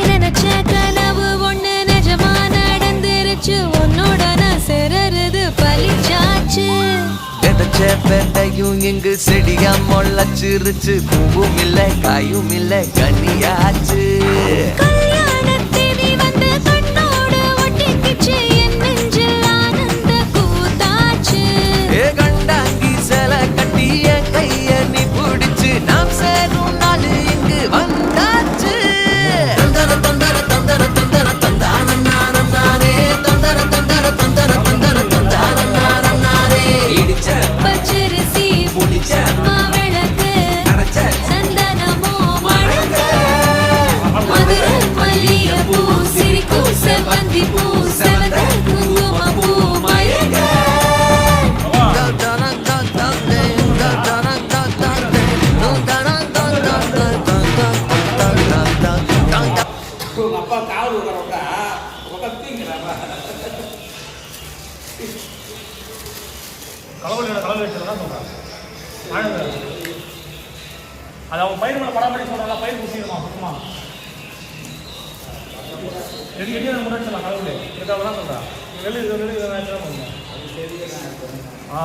நினைச்ச கனவு ஒண்ணு நிஜமா நடந்துருச்சு உன்னோட நான் சேரறது பலிச்சாச்சு விதைச்ச விதையும் இங்கு செடியா முளைச்சிருச்சு பூவும் இல்லை காயும் இல்லை கனியாச்சு கல்யாணத்தினி வந்து கண்ணோடு ஒட்டிக்கிச்சு என் நெஞ்சில் ஆனந்த கூத்தாச்சு ஏ கண்டாங்கி சில கட்டி என் கைய நீ பிடிச்சு நாம் சேரும் நாள் இங்கு வந்தாச்சு தந்தர தந்தர தந்தர தந்தர தந்தான நாரம் நானே தந்தர தந்தர தந்தர தந்தர தந்தான நாரம் நானே இடிச்ச பச்சரிசி புடிச்ச மாவிளக்கு அரைச்ச சந்தனமோ மழக்க மதுரை மல்லிகைப்பூ சிரிக்கும் செவ்வந்தி பூ செவந்த குங்குமப்பூ மயக்க அப்பா காவல் விடுறவங்க தூங்கிறாப்பா கலவலியோட கலவை வச்சுதான் சொல்கிறான் மழை அது அவங்க பயிர் மேலே பராமரி சொல்கிறாங்க பயிர் குடிச்சிடுமா சுத்தமா எடி முன்னாடி சொல்லலாம் கலவலி இதுக்காக தான் சொல்கிறேன் வெளியே பண்ணணும் ஆ